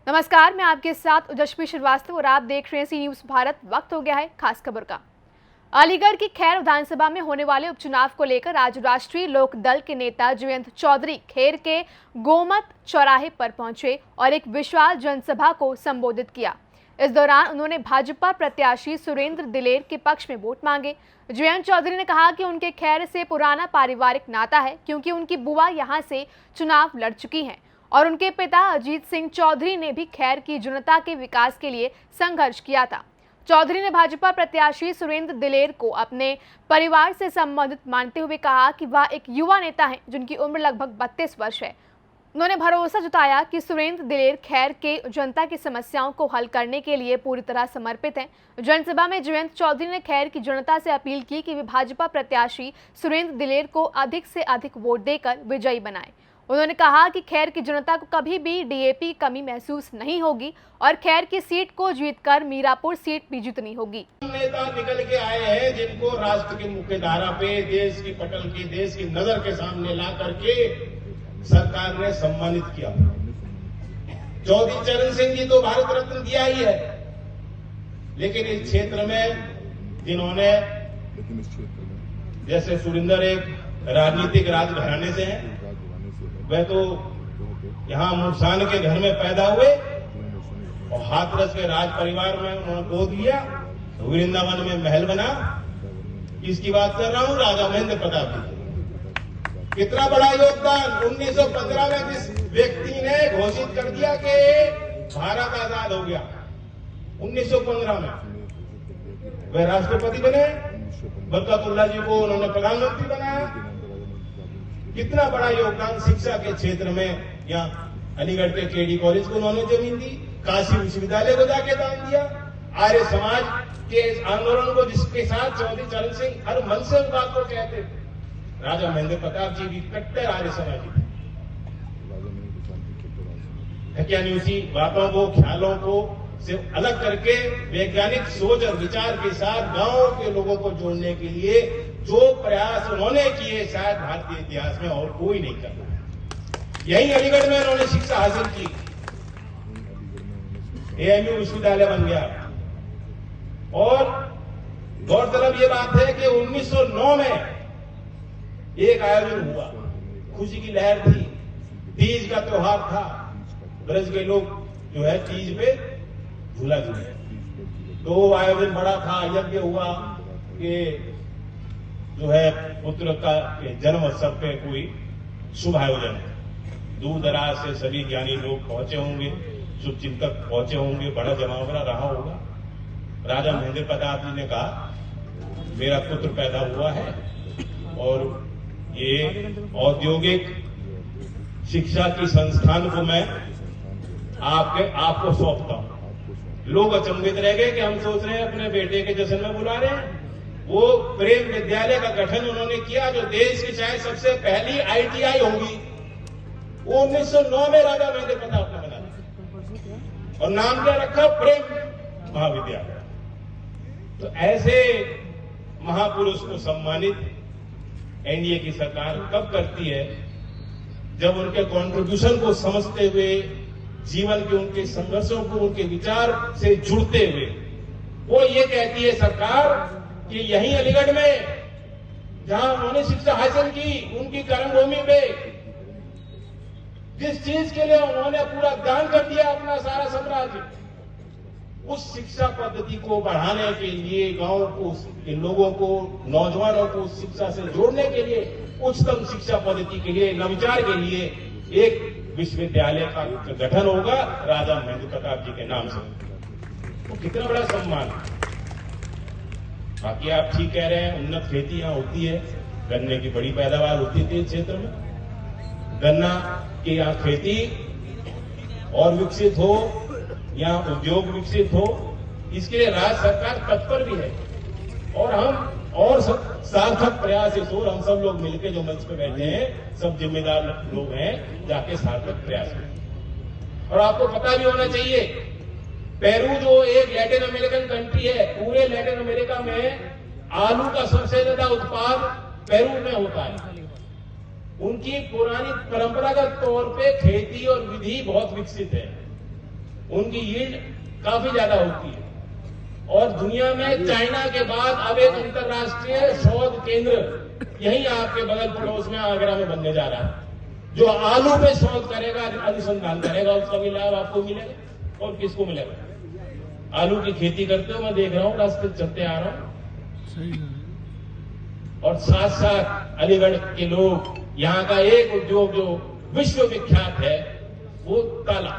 नमस्कार, मैं आपके साथ उजश्मी श्रीवास्तव और आप देख रहे हैं सी न्यूज भारत। वक्त हो गया है खास खबर का। अलीगढ़ की खैर विधानसभा में होने वाले उपचुनाव को लेकर आज राष्ट्रीय लोक दल के नेता जयंत चौधरी खैर के गोमत चौराहे पर पहुंचे और एक विशाल जनसभा को संबोधित किया। इस दौरान उन्होंने भाजपा प्रत्याशी सुरेंद्र दिलेर के पक्ष में वोट मांगे। जयंत चौधरी ने कहा कि उनके खैर से पुराना पारिवारिक नाता है, क्योंकि उनकी बुआ यहां से चुनाव लड़ चुकी हैं और उनके पिता अजीत सिंह चौधरी ने भी खैर की जनता के विकास के लिए संघर्ष किया था। चौधरी ने भाजपा प्रत्याशी सुरेंद्र दिलेर को अपने परिवार से संबंधित मानते हुए कहा कि वह एक युवा नेता हैं जिनकी उम्र लगभग 32 वर्ष है। उन्होंने भरोसा जताया कि सुरेंद्र दिलेर खैर के जनता की समस्याओं को हल करने के लिए पूरी तरह समर्पित हैं। जनसभा में जयंत चौधरी ने खैर की जनता से अपील की कि वे भाजपा प्रत्याशी सुरेंद्र दिलेर को अधिक से अधिक वोट देकर विजयी बनाएं। उन्होंने कहा कि खैर की जनता को कभी भी डीएपी कमी महसूस नहीं होगी और खैर की सीट को जीतकर मीरापुर सीट भी जीतनी होगी। नेता निकल के आए हैं जिनको राष्ट्र की मुख्य धारा पे, देश की पटल की, देश की नजर के सामने ला करके सरकार ने सम्मानित किया। चौधरी चरण सिंह जी तो भारत रत्न दिया ही है, लेकिन इस क्षेत्र में जिन्होंने, जैसे सुरेंद्र एक राजनीतिक राजघराने से हैं, वह तो यहाँ मुरसान के घर में पैदा हुए और हाथरस के राज परिवार में उन्होंने गोद लिया, वृंदावन में महल बना। इसकी बात कर रहा हूँ राजा महेंद्र प्रताप जी। कितना बड़ा योगदान 1915 में जिस व्यक्ति ने घोषित कर दिया कि भारत आजाद हो गया 1915 में, वह राष्ट्रपति बने। बरकतुल्लाह जी को उन्होंने प्रधानमंत्री बनाया। कितना बड़ा योगदान शिक्षा के क्षेत्र में। यहाँ अलीगढ़ के केडी कॉलेज को उन्होंने जमीन दी, काशी विश्वविद्यालय को जाके दान दिया। आर्य समाज के इस आंदोलन को जिसके साथ चौधरी चरण सिंह हर मन से उस बात को कहते थे। राजा महेंद्र प्रताप जी भी कट्टर आर्य समाजी थे। यानी उसी बातों को, ख्यालों को से अलग करके वैज्ञानिक सोच और विचार के साथ गांव के लोगों को जोड़ने के लिए जो प्रयास उन्होंने किए, शायद भारतीय इतिहास में और कोई नहीं कर रहा है। यही अलीगढ़ में उन्होंने शिक्षा हासिल की, एएमयू विश्वविद्यालय बन गया। और गौरतलब ये बात है कि 1909 में एक आयोजन हुआ, खुशी की लहर थी, तीज का त्योहार था। ब्रज के लोग जो है तीज पे झूला झूले, तो आयोजन बड़ा था, यज्ञ हुआ कि जो है पुत्र का जन्म उत्सव पे कोई शुभ आयोजन। दूर दराज से सभी ज्ञानी लोग पहुंचे होंगे, शुभ चिंतक पहुंचे होंगे, बड़ा जमावड़ा रहा होगा। राजा महेंद्र प्रताप जी ने कहा, मेरा पुत्र पैदा हुआ है और ये औद्योगिक शिक्षा की संस्थान को मैं आपको सौंपता हूं। लोग अचंभित रह गए कि हम सोच रहे हैं अपने बेटे के जश्न में बुला रहे हैं। वो प्रेम विद्यालय का गठन उन्होंने किया, जो देश की शायद सबसे पहली आईटीआई होगी। वो 1909 में राजा महेंद्र प्रताप ने बनाया और नाम क्या रखा, प्रेम महाविद्यालय। तो ऐसे महापुरुष को सम्मानित एनडीए की सरकार कब करती है, जब उनके कंट्रीब्यूशन को समझते हुए, जीवन के उनके संघर्षों को उनके विचार से जुड़ते हुए वो ये कहती है सरकार कि यही अलीगढ़ में जहां उन्होंने शिक्षा हासिल की, उनकी कर्मभूमि पे जिस चीज के लिए उन्होंने पूरा दान कर दिया अपना सारा साम्राज्य, उस शिक्षा पद्धति को बढ़ाने के लिए, गांव को, लोगों को, नौजवानों को शिक्षा से जोड़ने के लिए, उच्चतम शिक्षा पद्धति के लिए, नवचार के लिए एक विश्वविद्यालय का गठन होगा राजा महेंद्र प्रताप जी के नाम से। वो कितना बड़ा सम्मान। बाकी आप ठीक कह रहे हैं, उन्नत खेती यहां होती है, गन्ने की बड़ी पैदावार होती थी इस क्षेत्र में। गन्ना की यहाँ खेती और विकसित हो, यहाँ उद्योग विकसित हो, इसके लिए राज्य सरकार तत्पर भी है। और हम और सार्थक प्रयास इस ओर हम सब लोग मिलकर जो मंच पे बैठे हैं, सब जिम्मेदार लोग हैं, जाके सार्थक प्रयास करें। और आपको पता भी होना चाहिए, पेरू जो एक लैटिन अमेरिकन कंट्री है, पूरे लैटिन अमेरिका में आलू का सबसे ज्यादा उत्पाद पेरू में होता है। उनकी पुरानी परंपरागत तौर पे खेती और विधि बहुत विकसित है, उनकी यील्ड काफी ज्यादा होती है और दुनिया में चाइना के बाद अब एक अंतर्राष्ट्रीय शोध केंद्र यही आपके बगल पड़ोस में आगरा में बनने जा रहा है, जो आलू पे शोध करेगा, अनुसंधान करेगा, उसका भी लाभ आपको मिलेगा और किसको मिलेगा। आलू की खेती करते हो मैं देख रहा हूं, रास्ते चलते आ रहा हूं, और साथ साथ अलीगढ़ के लोग, यहाँ का एक उद्योग जो विश्व विख्यात है वो ताला।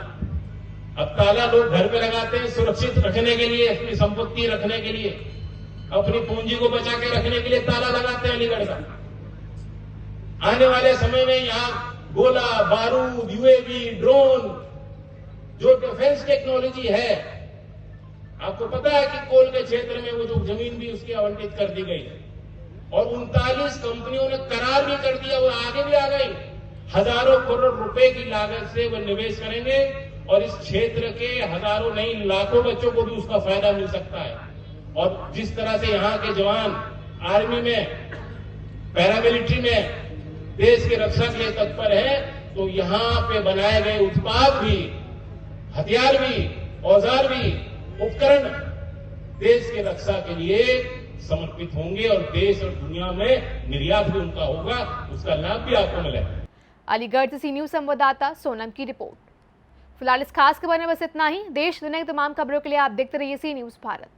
अब ताला लोग घर पे लगाते हैं सुरक्षित रखने के लिए, अपनी संपत्ति रखने के लिए, अपनी पूंजी को बचा के रखने के लिए ताला लगाते हैं अलीगढ़ का। आने वाले समय में यहाँ गोला बारूद, यूएवी, ड्रोन, जो डिफेंस टेक्नोलॉजी है, आपको पता है कि कोल के क्षेत्र में वो जो जमीन भी उसकी आवंटित कर दी गई और 39 कंपनियों ने करार भी कर दिया, वो आगे भी आ गई। हजारों करोड़ रुपए की लागत से वो निवेश करेंगे और इस क्षेत्र के हजारों नहीं लाखों बच्चों को भी उसका फायदा मिल सकता है। और जिस तरह से यहाँ के जवान आर्मी में, पैरामिलिट्री में देश की रक्षा के लिए तत्पर है, तो यहाँ पे बनाए गए उत्पाद भी, हथियार भी, औजार भी, उपकरण देश की रक्षा के लिए समर्पित होंगे और देश और दुनिया में निर्यात भी उनका होगा, उसका लाभ भी आपको मिलेगा। अलीगढ़ से सी न्यूज संवाददाता सोनम की रिपोर्ट। फिलहाल इस खास खबर में बस इतना ही। देश दुनिया की तमाम खबरों के लिए आप देखते रहिए सी न्यूज भारत।